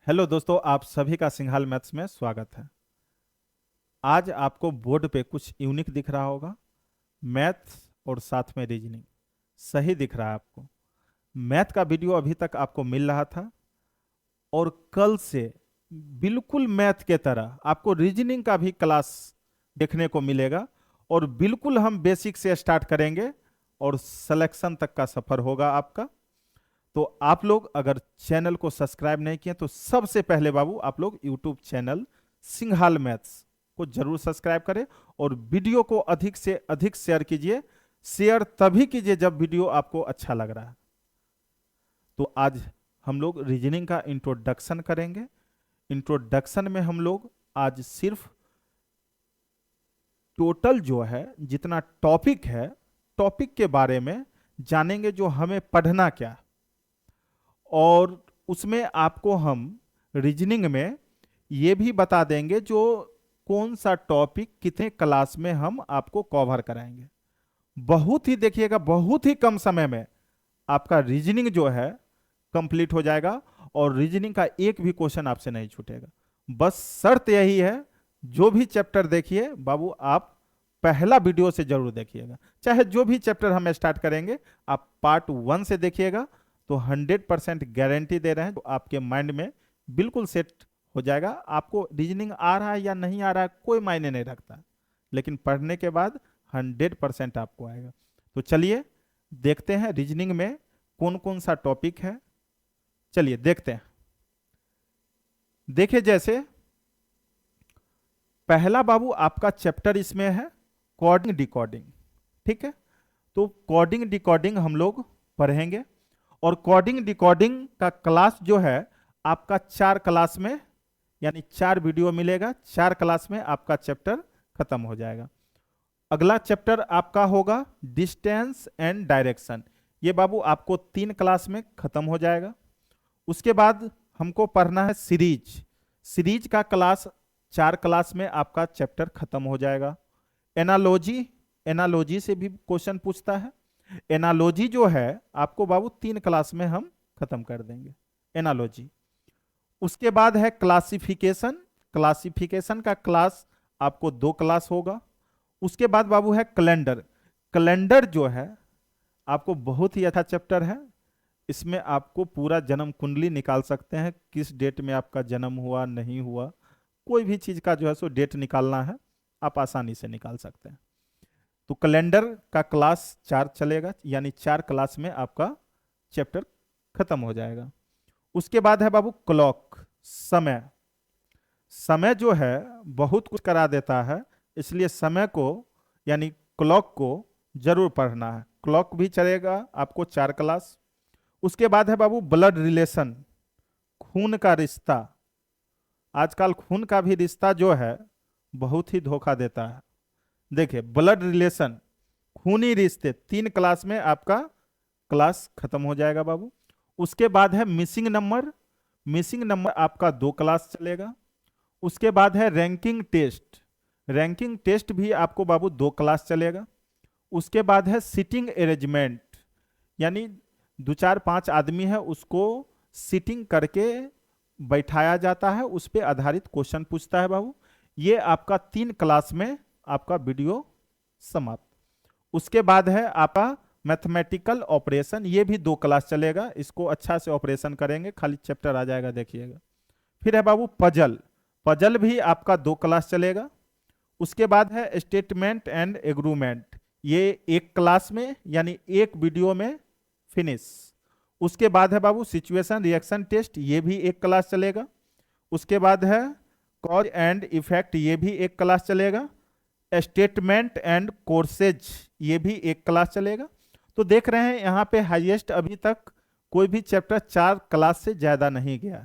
Hello दोस्तों, आप सभी का सिंघाल मैथ्स में स्वागत है। आज आपको बोर्ड पे कुछ यूनिक दिख रहा होगा। मैथ्स और साथ में रीजनिंग सही दिख रहा है आपको। मैथ का वीडियो अभी तक आपको मिल रहा था और कल से बिल्कुल मैथ के तरह आपको रीजनिंग का भी क्लास देखने को मिलेगा और बिल्कुल हम बेसिक से स्टार्ट करेंगे और सिलेक्शन तक का सफर होगा आपका। तो आप लोग अगर चैनल को सब्सक्राइब नहीं किए तो सबसे पहले बाबू आप लोग यूट्यूब चैनल सिंघाल मैथ्स को जरूर सब्सक्राइब करें और वीडियो को अधिक से अधिक शेयर कीजिए। शेयर तभी कीजिए जब वीडियो आपको अच्छा लग रहा है। तो आज हम लोग रीजनिंग का इंट्रोडक्शन करेंगे। इंट्रोडक्शन में हम लोग आज सिर्फ टोटल जो है जितना टॉपिक है, टॉपिक के बारे में जानेंगे, जो हमें पढ़ना क्या है। और उसमें आपको हम रीजनिंग में ये भी बता देंगे जो कौन सा टॉपिक कितने क्लास में हम आपको कवर कराएंगे। बहुत ही देखिएगा, बहुत ही कम समय में आपका रीजनिंग जो है कंप्लीट हो जाएगा और रीजनिंग का एक भी क्वेश्चन आपसे नहीं छूटेगा। बस शर्त यही है, जो भी चैप्टर देखिए बाबू आप पहला वीडियो से जरूर देखिएगा। चाहे जो भी चैप्टर हम स्टार्ट करेंगे आप पार्ट 1 से देखिएगा तो 100% गारंटी दे रहे हैं, तो आपके माइंड में बिल्कुल सेट हो जाएगा। आपको रीजनिंग आ रहा है या नहीं आ रहा है कोई मायने नहीं रखता, लेकिन पढ़ने के बाद 100% आपको आएगा। तो चलिए देखते हैं रीजनिंग में कौन कौन सा टॉपिक है। चलिए देखते हैं। देखिए, जैसे पहला बाबू आपका चैप्टर इसमें है कोडिंग डिकोडिंग। ठीक है, तो कोडिंग डिकोडिंग हम लोग पढ़ेंगे और कोडिंग डिकोडिंग का क्लास जो है आपका 4 क्लास में, यानी 4 वीडियो मिलेगा। 4 क्लास में आपका चैप्टर खत्म हो जाएगा। अगला चैप्टर आपका होगा डिस्टेंस एंड डायरेक्शन। ये बाबू आपको 3 क्लास में खत्म हो जाएगा। उसके बाद हमको पढ़ना है सीरीज। सीरीज का क्लास 4 क्लास में आपका चैप्टर खत्म हो जाएगा। एनालॉजी, एनालॉजी से भी क्वेश्चन पूछता है। एनालॉजी जो है आपको बाबू 3 क्लास में हम खत्म कर देंगे एनालॉजी। उसके बाद है क्लासिफिकेशन। क्लासिफिकेशन का क्लास आपको 2 क्लास होगा। उसके बाद बाबू है कैलेंडर। कैलेंडर जो है आपको बहुत ही अच्छा चैप्टर है। इसमें आपको पूरा जन्म कुंडली निकाल सकते हैं, किस डेट में आपका जन्म हुआ नहीं हुआ, कोई भी चीज का जो है सो डेट निकालना है आप आसानी से निकाल सकते हैं। तो कैलेंडर का क्लास 4 चलेगा, यानी 4 क्लास में आपका चैप्टर खत्म हो जाएगा। उसके बाद है बाबू क्लॉक, समय। समय जो है बहुत कुछ करा देता है, इसलिए समय को यानी क्लॉक को जरूर पढ़ना है। क्लॉक भी चलेगा आपको 4 क्लास। उसके बाद है बाबू ब्लड रिलेशन, खून का रिश्ता। आजकल खून का भी रिश्ता जो है बहुत ही धोखा देता है। देखिए ब्लड रिलेशन, खूनी रिश्ते, 3 क्लास में आपका क्लास खत्म हो जाएगा बाबू। उसके बाद है मिसिंग नंबर। मिसिंग नंबर आपका 2 क्लास चलेगा। उसके बाद है रैंकिंग टेस्ट। रैंकिंग टेस्ट भी आपको बाबू 2 क्लास चलेगा। उसके बाद है सिटिंग अरेंजमेंट, यानी 2 4 5 आदमी है उसको सिटिंग करके बैठाया जाता है, उस पर आधारित क्वेश्चन पूछता है बाबू। ये आपका 3 क्लास में आपका वीडियो समाप्त। उसके बाद है आपका मैथमेटिकल ऑपरेशन, ये भी 2 क्लास चलेगा। इसको अच्छा से ऑपरेशन करेंगे, खाली चैप्टर आ जाएगा देखिएगा। फिर है बाबू पजल। पजल भी आपका 2 क्लास चलेगा। उसके बाद है स्टेटमेंट एंड एग्रीमेंट, ये 1 क्लास में यानी 1 वीडियो में फिनिश। उसके बाद है बाबू सिचुएशन रिएक्शन टेस्ट, ये भी 1 क्लास चलेगा। उसके बाद है कॉज एंड इफेक्ट, ये भी 1 क्लास चलेगा। स्टेटमेंट एंड कोर्सेज, ये भी 1 क्लास चलेगा। तो देख रहे हैं यहाँ पे हाईएस्ट अभी तक कोई भी चैप्टर 4 क्लास से ज्यादा नहीं गया।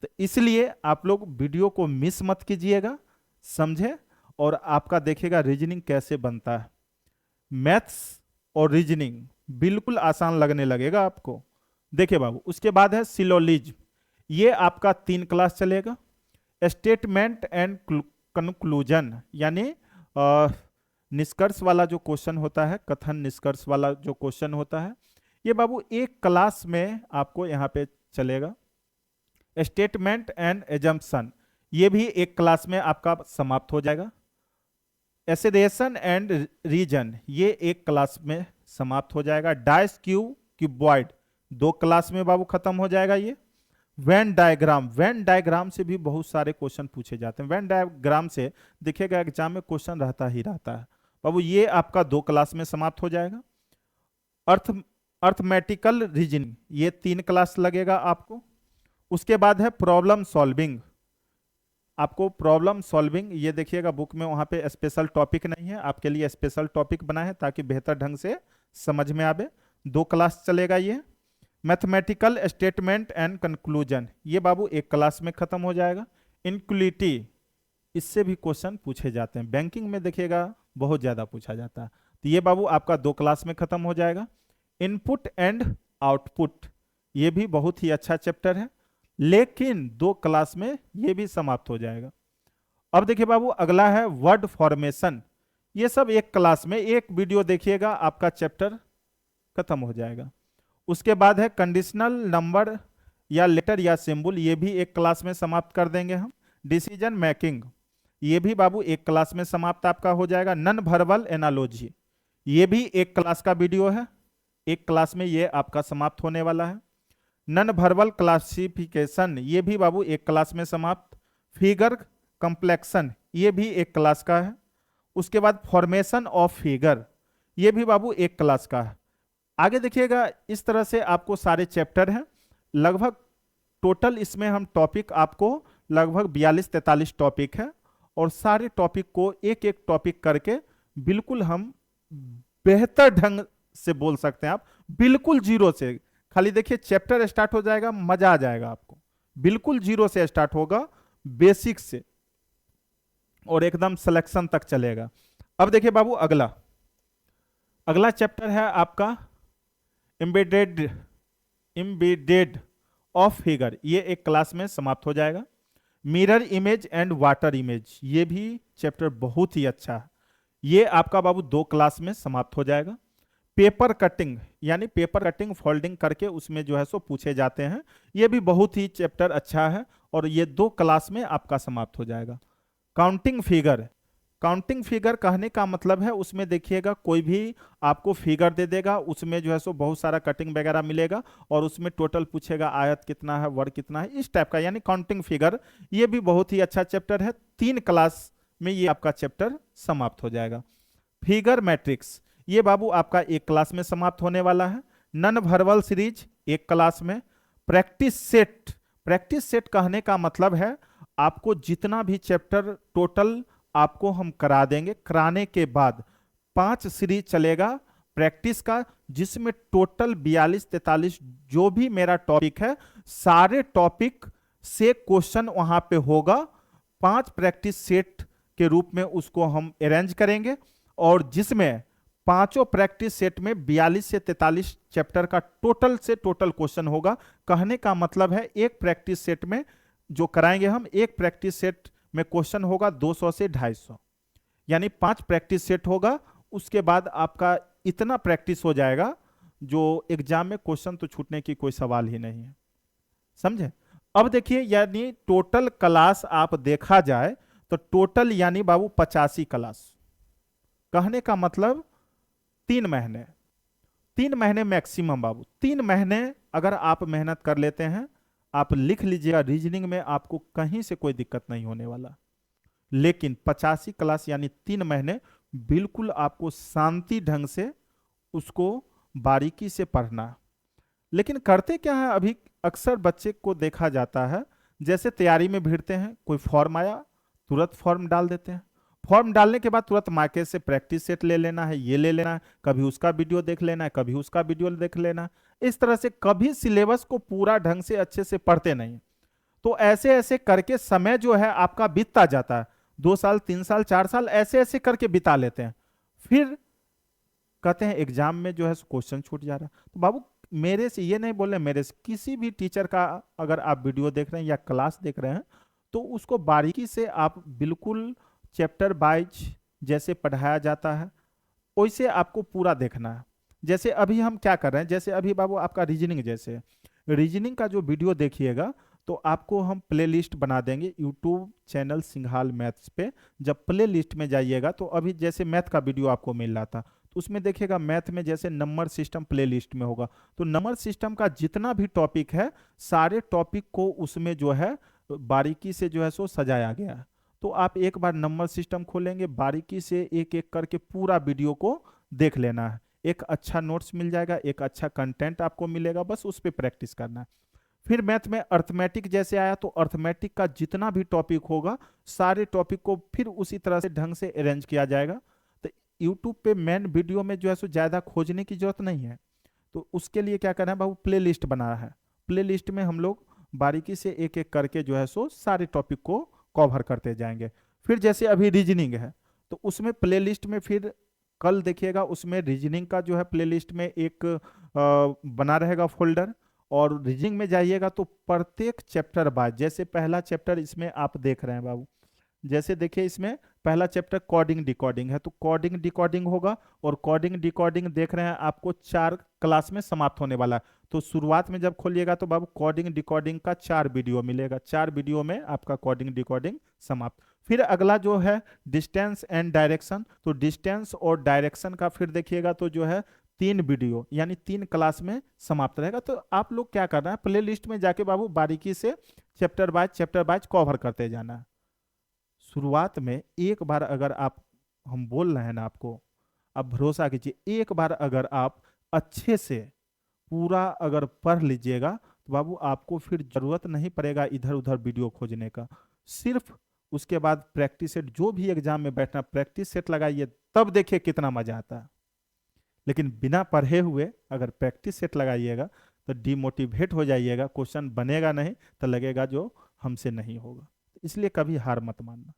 तो इसलिए आप लोग वीडियो को मिस मत कीजिएगा, समझे। और आपका देखिएगा रीजनिंग कैसे बनता है। मैथ्स और रीजनिंग बिल्कुल आसान लगने लगेगा आपको। देखिए बाबू, उसके बाद है सिलोलिज्म, ये आपका 3 क्लास चलेगा। स्टेटमेंट एंड कंक्लूजन, यानी निष्कर्ष वाला जो क्वेश्चन होता है, कथन निष्कर्ष वाला जो क्वेश्चन होता है, ये बाबू 1 क्लास में आपको यहाँ पे चलेगा। स्टेटमेंट एंड एजम्पशन, ये भी एक क्लास में आपका समाप्त हो जाएगा। एसेरेशन एंड रीजन, ये एक क्लास में समाप्त हो जाएगा। डाइस क्यूबॉइड 2 क्लास में बाबू खत्म हो जाएगा ये। वेन डायग्राम, वेन डायग्राम से भी बहुत सारे क्वेश्चन पूछे जाते हैं। वेन डायग्राम से देखिएगा एग्जाम में क्वेश्चन रहता ही रहता है बाबू, ये आपका 2 क्लास में समाप्त हो जाएगा। अर्थमेटिकल रीजनिंग, ये 3 क्लास लगेगा आपको। उसके बाद है प्रॉब्लम सॉल्विंग, आपको प्रॉब्लम सॉल्विंग, ये देखिएगा बुक में वहां पे स्पेशल टॉपिक नहीं है, आपके लिए स्पेशल टॉपिक बना है ताकि बेहतर ढंग से समझ में आवे। 2 क्लास चलेगा ये। मैथमेटिकल स्टेटमेंट एंड कंक्लूजन, ये बाबू 1 क्लास में खत्म हो जाएगा। इनक्विलिटी, इससे भी क्वेश्चन पूछे जाते हैं, बैंकिंग में देखिएगा बहुत ज्यादा पूछा जाता है, तो ये बाबू आपका 2 क्लास में खत्म हो जाएगा। इनपुट एंड आउटपुट, ये भी बहुत ही अच्छा चैप्टर है, लेकिन 2 क्लास में ये भी समाप्त हो जाएगा। अब देखिए बाबू अगला है वर्ड फॉर्मेशन, ये सब 1 क्लास में, एक वीडियो देखिएगा आपका चैप्टर खत्म हो जाएगा। उसके बाद है कंडीशनल नंबर या लेटर या सिंबल, ये भी 1 क्लास में समाप्त कर देंगे हम। डिसीजन मेकिंग, ये भी बाबू 1 क्लास में समाप्त आपका हो जाएगा। नॉन वर्बल एनालॉजी, ये भी 1 क्लास का वीडियो है, 1 क्लास में ये आपका समाप्त होने वाला है। नॉन वर्बल क्लासिफिकेशन, ये भी बाबू 1 क्लास में समाप्त। फिगर कंप्लेक्शन, ये भी 1 क्लास का है। उसके बाद फॉर्मेशन ऑफ फिगर, ये भी बाबू 1 क्लास का है। आगे देखिएगा इस तरह से आपको सारे चैप्टर हैं, लगभग टोटल इसमें हम टॉपिक आपको लगभग 42-43 टॉपिक है, और सारे टॉपिक को एक एक टॉपिक करके बिल्कुल हम बेहतर ढंग से बोल सकते हैं। आप बिल्कुल जीरो से, खाली देखिए चैप्टर स्टार्ट हो जाएगा, मजा आ जाएगा आपको। बिल्कुल जीरो से स्टार्ट होगा, बेसिक से, और एकदम सिलेक्शन तक चलेगा। अब देखिए बाबू अगला चैप्टर है आपका एम्बेडेड ऑफ फिगर, ये 1 क्लास में समाप्त हो जाएगा। Mirror image and water image, ये भी चैप्टर बहुत ही अच्छा है, ये आपका बाबू 2 क्लास में समाप्त हो जाएगा। पेपर कटिंग, यानी पेपर कटिंग फोल्डिंग करके उसमें जो है सो पूछे जाते हैं, ये भी बहुत ही चैप्टर अच्छा है, और ये 2 क्लास में आपका समाप्त हो जाएगा। काउंटिंग फिगर, काउंटिंग फिगर कहने का मतलब है उसमें देखिएगा कोई भी आपको फिगर दे देगा, उसमें जो है सो बहुत सारा कटिंग वगैरह मिलेगा, और उसमें टोटल पूछेगा आयत कितना है, वर्ग कितना है, इस टाइप का, यानी काउंटिंग फिगर। ये भी बहुत ही अच्छा चैप्टर है, 3 क्लास में ये आपका चैप्टर समाप्त हो जाएगा। फिगर मैट्रिक्स, ये बाबू आपका 1 क्लास में समाप्त होने वाला है। नॉन वर्बल सीरीज 1 क्लास में। प्रैक्टिस सेट, प्रैक्टिस सेट कहने का मतलब है आपको जितना भी चैप्टर टोटल आपको हम करा देंगे, कराने के बाद 5 सीरीज चलेगा प्रैक्टिस का, जिसमें टोटल 42-43 जो भी मेरा टॉपिक है, सारे टॉपिक से क्वेश्चन वहां पे होगा। 5 प्रैक्टिस सेट के रूप में उसको हम अरेंज करेंगे, और जिसमें 5 प्रैक्टिस सेट में 42 से 43 चैप्टर का टोटल से टोटल क्वेश्चन होगा। कहने का मतलब है एक प्रैक्टिस सेट में जो कराएंगे हम, एक प्रैक्टिस सेट में क्वेश्चन होगा 200 से 250, यानी 5 प्रैक्टिस सेट होगा। उसके बाद आपका इतना प्रैक्टिस हो जाएगा जो एग्जाम में क्वेश्चन तो छूटने की कोई सवाल ही नहीं है, समझे। अब देखिए यानी टोटल क्लास आप देखा जाए तो टोटल यानी बाबू 85 क्लास, कहने का मतलब 3 महीने, 3 महीने मैक्सिमम बाबू। 3 महीने अगर आप मेहनत कर लेते हैं, आप लिख लीजिएगा, रीजनिंग में आपको कहीं से कोई दिक्कत नहीं होने वाला। लेकिन 85 क्लास यानी 3 महीने बिल्कुल आपको शांति ढंग से उसको बारीकी से पढ़ना। लेकिन करते क्या है, अभी अक्सर बच्चे को देखा जाता है, जैसे तैयारी में भिड़ते हैं, कोई फॉर्म आया तुरंत फॉर्म डाल देते हैं, फॉर्म डालने के बाद तुरंत मार्केट से प्रैक्टिस सेट ले लेना है, ये ले लेना है, कभी उसका वीडियो देख लेना है, कभी उसका वीडियो देख लेना है। इस तरह से कभी सिलेबस को पूरा ढंग से अच्छे से पढ़ते नहीं। तो ऐसे ऐसे करके समय जो है आपका बीतता जाता है, 2 साल 3 साल 4 साल ऐसे ऐसे करके बिता लेते हैं, फिर कहते हैं एग्जाम में जो है क्वेश्चन छूट जा रहा है। तो बाबू मेरे से ये नहीं बोल रहे, मेरे से किसी भी टीचर का अगर आप वीडियो देख रहे हैं या क्लास देख रहे हैं, तो उसको बारीकी से आप बिल्कुल चैप्टर वाइज जैसे पढ़ाया जाता है वैसे आपको पूरा देखना है। जैसे अभी हम क्या कर रहे हैं, जैसे अभी बाबू आपका रीजनिंग, जैसे रीजनिंग का जो वीडियो देखिएगा तो आपको हम प्लेलिस्ट बना देंगे यूट्यूब चैनल सिंघाल मैथ्स पे। जब प्लेलिस्ट में जाइएगा तो अभी जैसे मैथ का वीडियो आपको मिल रहा था, तो उसमें देखिएगा मैथ में जैसे नंबर सिस्टम प्लेलिस्ट में होगा, तो नंबर सिस्टम का जितना भी टॉपिक है सारे टॉपिक को उसमें जो है बारीकी से जो है सो सजाया गया है। तो आप एक बार नंबर सिस्टम खोलेंगे, बारीकी से एक एक करके पूरा वीडियो को देख लेना है। एक अच्छा नोट्स मिल जाएगा, एक अच्छा कंटेंट आपको मिलेगा, बस उस पर प्रैक्टिस करना है। फिर मैथ में अर्थमेटिक जैसे आया, तो अर्थमेटिक का जितना भी टॉपिक होगा सारे टॉपिक को फिर उसी तरह से ढंग से अरेंज किया जाएगा। तो यूट्यूब पे मेन वीडियो में जो है सो ज़्यादा खोजने की जरूरत नहीं है। तो उसके लिए क्या करना है बाबू, प्ले लिस्ट बना है। प्ले लिस्ट में हम लोग बारीकी से एक एक करके जो है सो सारे टॉपिक को कवर करते जाएंगे। फिर जैसे अभी रीजनिंग है, तो उसमें प्ले लिस्ट में फिर कल देखिएगा उसमें रीजनिंग का जो है प्ले लिस्ट में एक बना रहेगा फोल्डर। और रीजनिंग में जाइएगा तो प्रत्येक चैप्टर बाद, जैसे पहला चैप्टर इसमें आप देख रहे हैं बाबू, जैसे देखिए इसमें पहला चैप्टर कोडिंग डिकोडिंग है, तो कोडिंग डिकोडिंग होगा। और कोडिंग डिकोडिंग देख रहे हैं आपको 4 क्लास में समाप्त होने वाला है। तो शुरुआत में जब खोलिएगा तो बाबू कोडिंग डिकोडिंग का 4 वीडियो मिलेगा, 4 वीडियो में आपका कोडिंग डिकोडिंग समाप्त। फिर अगला जो है डिस्टेंस एंड डायरेक्शन, तो डिस्टेंस और डायरेक्शन का फिर देखिएगा तो जो है 3 वीडियो यानी 3 क्लास में समाप्त रहेगा। तो आप लोग क्या करना है, प्ले लिस्ट में जाके बाबू बारीकी से चैप्टर बाय कवर करते जाना है। शुरुआत में एक बार अगर आप, हम बोल रहे हैं ना आपको, आप भरोसा कीजिए, एक बार अगर आप अच्छे से पूरा अगर पढ़ लीजिएगा तो बाबू आपको फिर जरूरत नहीं पड़ेगा इधर उधर वीडियो खोजने का। सिर्फ उसके बाद प्रैक्टिस सेट, जो भी एग्जाम में बैठना प्रैक्टिस सेट लगाइए, तब देखिए कितना मजा आता है। लेकिन बिना पढ़े हुए अगर प्रैक्टिस सेट लगाइएगा तो डिमोटिवेट हो जाइएगा, क्वेश्चन बनेगा नहीं तो लगेगा जो हमसे नहीं होगा। इसलिए कभी हार मत मानना,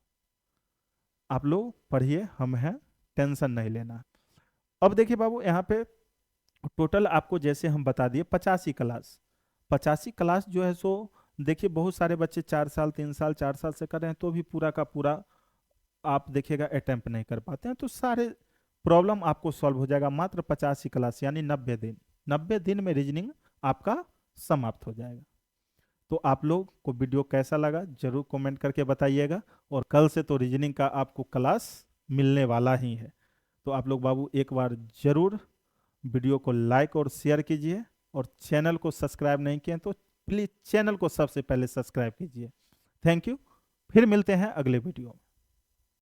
आप लोग पढ़िए, हम हैं, टेंशन नहीं लेना। अब देखिए बाबू यहाँ पे टोटल आपको जैसे हम बता दिए 85 क्लास, 85 क्लास जो है सो देखिए बहुत सारे बच्चे 4 साल 3 साल 4 साल से कर रहे हैं तो भी पूरा का पूरा आप देखिएगा अटेम्प्ट नहीं कर पाते हैं। तो सारे प्रॉब्लम आपको सॉल्व हो जाएगा मात्र 85 क्लास यानी 90 दिन। 90 दिन में रीजनिंग आपका समाप्त हो जाएगा। तो आप लोग को वीडियो कैसा लगा जरूर कमेंट करके बताइएगा। और कल से तो रीजनिंग का आपको क्लास मिलने वाला ही है। तो आप लोग बाबू एक बार जरूर वीडियो को लाइक और शेयर कीजिए, और चैनल को सब्सक्राइब नहीं किए तो प्लीज़ चैनल को सबसे पहले सब्सक्राइब कीजिए। Thank you. फिर मिलते हैं अगले वीडियो में।